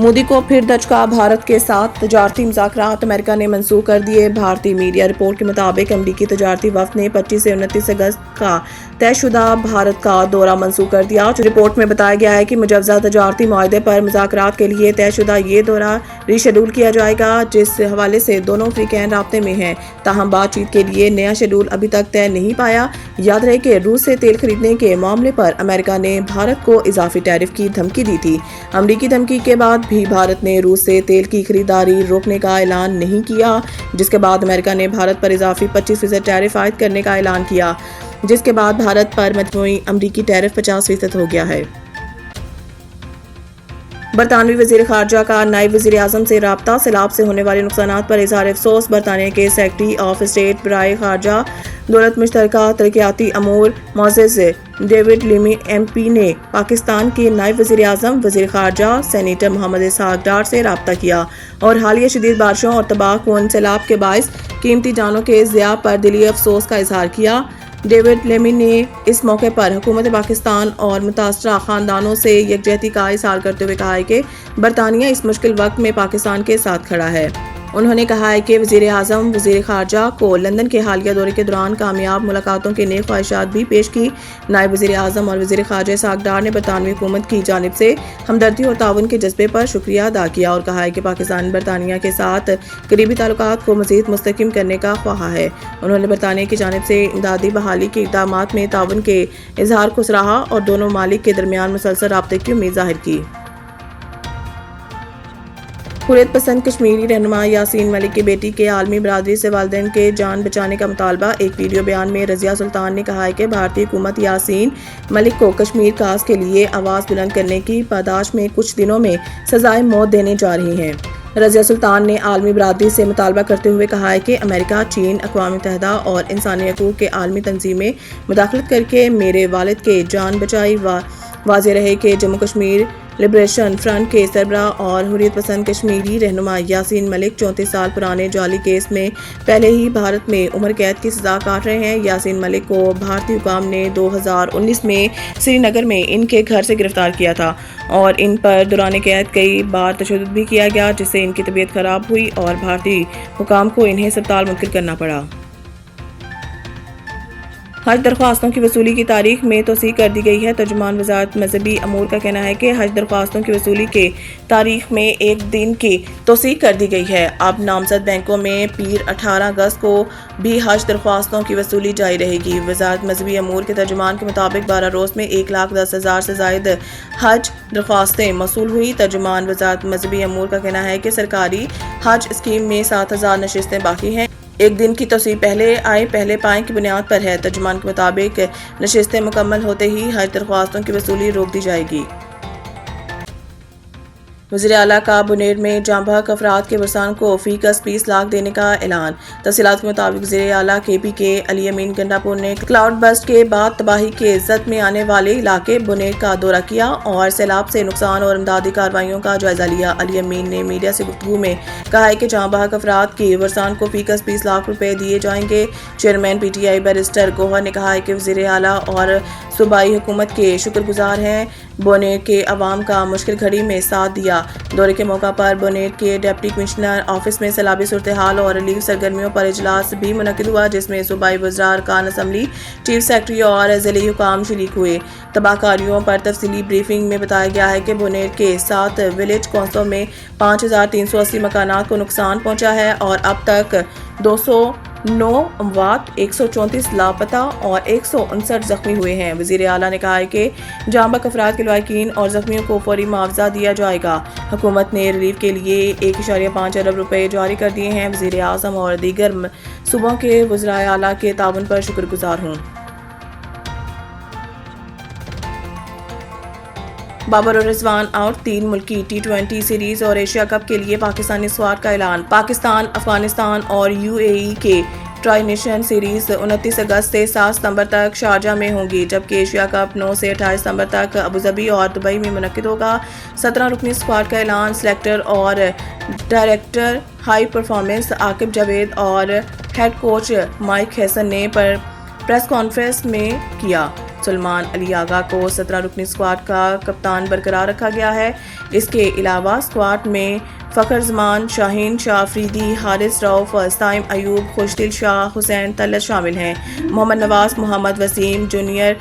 मोदी को फिर दचका, भारत के साथ तजारती मुज़ाकरात अमेरिका ने मंसूख कर दिए। भारतीय मीडिया रिपोर्ट के मुताबिक अमरीकी तजारती वफ़द ने 25 से 29 अगस्त का तयशुदा भारत का दौरा मंसूख कर दिया। रिपोर्ट में बताया गया है कि मुजवज़ा तजारती मुआहदे पर मुज़ाकरात के लिए तयशुदा ये दौरा रीशेड्यूल किया जाएगा, जिस हवाले से दोनों अफ्रीकैन राब्ते में हैं। ताहम बातचीत के लिए नया शेड्यूल अभी तक तय नहीं पाया। याद रहे कि रूस से तेल खरीदने के मामले पर अमेरिका ने भारत को इजाफी टैरिफ की धमकी दी थी। अमरीकी धमकी के बाद भी भारत ने रूस से तेल की खरीदारी रोकने का ऐलान नहीं किया, जिसके बाद अमेरिका ने भारत पर इजाफी 25% टैरिफ आयद करने का ऐलान किया, जिसके बाद भारत पर मजमूई अमरीकी टैरिफ 50% हो गया है। बरतानवी वज़ीर ख़ारजा का नायब वज़ीर आज़म से राब्ता, सैलाब से होने वाले नुकसानात पर इज़हार अफसोस। बरतानिया के सेक्रेटरी ऑफ स्टेट बराए ख़ारजा दौलत मुश्तरका तरक्याती अमूर मोज़ेज़ डेविड लेमी MP ने पाकिस्तान के नायब वज़ीर आज़म, वज़ीर ख़ारजा सेनेटर मोहम्मद इसहाक डार से राब्ता किया और हालिया शदीद बारिशों और तबाहकुन सैलाब के बाइस कीमती जानों के ज़िया पर दिली अफसोस का इज़हार किया। डेविड लेमी ने इस मौके पर हुकूमत पाकिस्तान और मुतासरा ख़ानदानों से यकजहती का इज़हार करते हुए कहा है कि बरतानिया इस मुश्किल वक्त में पाकिस्तान के साथ खड़ा है। उन्होंने कहा है कि वज़ीर आज़म वज़ीर ख़ारजा को लंदन के हालिया दौरे के दौरान कामयाब मुलाकातों के नेक ख्वाहिशात भी पेश की। नायब वज़ीर आज़म और वज़ीर ख़ारजा इसहाक डार ने बरतानवी हुकूमत की जानिब से हमदर्दी और ताउन के जज्बे पर शुक्रिया अदा किया और कहा है कि पाकिस्तान बरतानिया के साथ करीबी ताल्लुकात को मज़ीद मुस्तहकम करने का ख्वाह है। उन्होंने बरतानिया की जानिब से इमदादी बहाली के इक़दामात में ताउन के इज़हार को सराहा और दोनों ममालिक के दरमियान मुसलसल राब्ते की उम्मीद ज़ाहिर की। हुर्रियत पसंद कश्मीरी रहनुमा यासीन मलिक की बेटी के आलमी बरादरी से वालिदैन के जान बचाने का मुतालबा। एक वीडियो बयान में रज़िया सुल्तान ने कहा है कि भारतीय हुकूमत यासीन मलिक को कश्मीर काज के लिए आवाज़ बुलंद करने की पादाश में कुछ दिनों में सजाए मौत देने जा रही हैं। रज़िया सुल्तान ने आलमी बरादरी से मुतालबा करते हुए कहा है कि अमेरिका, चीन, अक़वाम मुत्तहिदा और इंसानी हकूक़ के आलमी तंजीमें मुदाखलत करके मेरे वालिद के जान बचाई। वाज़ेह रहे कि जम्मू कश्मीर लिबरेशन फ्रंट के सरबराह और हुर्रियत पसंद कश्मीरी रहनुमा यासीन मलिक 34 साल पुराने जाली केस में पहले ही भारत में उम्र कैद की सज़ा काट रहे हैं। यासीन मलिक को भारतीय हुकाम ने 2019 में श्रीनगर में इनके घर से गिरफ्तार किया था और इन पर दौरान कैद कई बार तशद्दुद भी किया गया, जिससे इनकी तबीयत खराब हुई और भारतीय हुकाम को इन्हें अस्पताल मुंतकिल करना पड़ा। हज दरख्वास्तों की वसूली की तारीख में तोसी कर दी गई है। तर्जुमान वज़ारत मज़हबी अमूर का कहना है कि हज दरख्वास्तों की वसूली के तारीख में एक दिन की तोसी कर दी गई है। अब नामजद बैंकों में पीर 18 अगस्त को भी हज दरख्वास्तों की वसूली जारी रहेगी। वज़ारत मज़हबी अमूर के तर्जुमान के मुताबिक 12 रोज़ में 1,10,000 से ज़ायद हज दरख्वास्तें मसूल हुई। तर्जुमान वज़ारत मज़हबी अमूर का कहना है कि सरकारी हज स्कीम में 7,000 नशिस्तें बाकी हैं। एक दिन की तोसी पहले आए पहले पाएँ की बुनियाद पर है। तर्जुमान के मुताबिक नशिस्तें मुकम्मल होते ही हज दरख्वास्तों की वसूली रोक दी जाएगी। वज़ीर आला का बुनेर में जाँ बहक अफराद के वरसान को फ़ीकस 20 लाख देने का ऐलान। तफसीलात के मुताबिक वज़ीर आला KP के अली अमीन गंडापुर ने क्लाउड बस्ट के बाद तबाही के ज़द में आने वाले इलाके बुनेर का दौरा किया और सैलाब से नुकसान और इमदादी कार्रवाइयों का जायजा लिया। अली अमीन ने मीडिया से गुफ्तगू में कहा है कि जाँ बहक अफराद की वरसान को फ़ीकस 20 लाख रुपये दिए जाएंगे। चेयरमैन PTI बैरिस्टर गोहर ने कहा है कि वज़ीर आला और सूबाई हुकूमत के शुक्रगुजार हैं, बोनेर के अवाम का मुश्किल घड़ी में साथ दिया। दौरे के मौका पर बोनेर के डिप्टी कमिश्नर ऑफिस में सैलाबी सूरत हाल और रिलीफ सरगर्मियों पर इजलास भी मुनक्किद हुआ, जिसमें सूबाई वज़रा अरकान असम्बली, चीफ सेक्रेटरी और ज़िली हुकाम शरीक हुए। तबाहकारियों पर तफसीली ब्रीफिंग में बताया गया है कि बोनेर के 7 विलेज कौंसलों में 5,380 मकानात को नुकसान पहुँचा है और अब तक 209 अमवात, 134 लापता और 159 जख्मी हुए हैं। वज़ीर आला ने कहा है कि जाँ बहक अफराद के लवाहिकीन और जख्मियों को फौरी मुआवजा दिया जाएगा। हुकूमत ने रिलीफ के लिए 1.5 अरब रुपये जारी कर दिए हैं। वज़ीर आज़म और दीगर सूबों के वज़राए आला के ताउन पर शुक्रगुजार हूँ। बाबर और रिजवान आउट। 3 मुल्की T20 सीरीज और एशिया कप के लिए पाकिस्तानी स्क्वाड का ऐलान। पाकिस्तान, अफगानिस्तान और UAE के ट्राई नेशन सीरीज 29 अगस्त से 7 सितंबर तक शारजा में होंगी, जबकि एशिया कप 9 से 28 सितंबर तक अबूधाबी और दुबई में मुनक्किद होगा। 17 रुकनी स्क्वाड का ऐलान सिलेक्टर और director high performance Aqib Javed और हेड कोच माइक हैसन ने प्रेस कॉन्फ्रेंस में किया। سلمان علی آغا کو 17 رکنی اسکواڈ کا کپتان برقرار رکھا گیا ہے۔ اس کے علاوہ اسکواڈ میں فخر زمان، شاہین شاہ افریدی، حارث رؤف، ٹائم ایوب، خوشدل شاہ، حسین طلعت شامل ہیں۔ محمد نواز محمد وسیم جونیئر،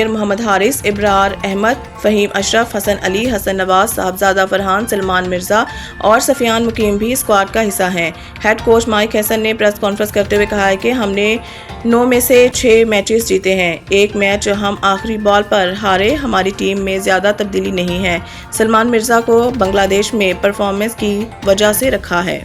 محمد حارث، ابرار احمد، فہیم اشرف، حسن علی، حسن نواز، صاحبزادہ فرحان، سلمان مرزا اور سفیان مقیم بھی اسکواڈ کا حصہ ہیں۔ ہیڈ کوچ مائک ہیسن نے پریس کانفرنس کرتے ہوئے کہا ہے کہ ہم نے 9 میں سے 6 میچز جیتے ہیں، ایک میچ ہم آخری بال پر ہارے۔ ہماری ٹیم میں زیادہ تبدیلی نہیں ہے۔ سلمان مرزا کو بنگلہ دیش میں پرفارمنس کی وجہ سے رکھا ہے۔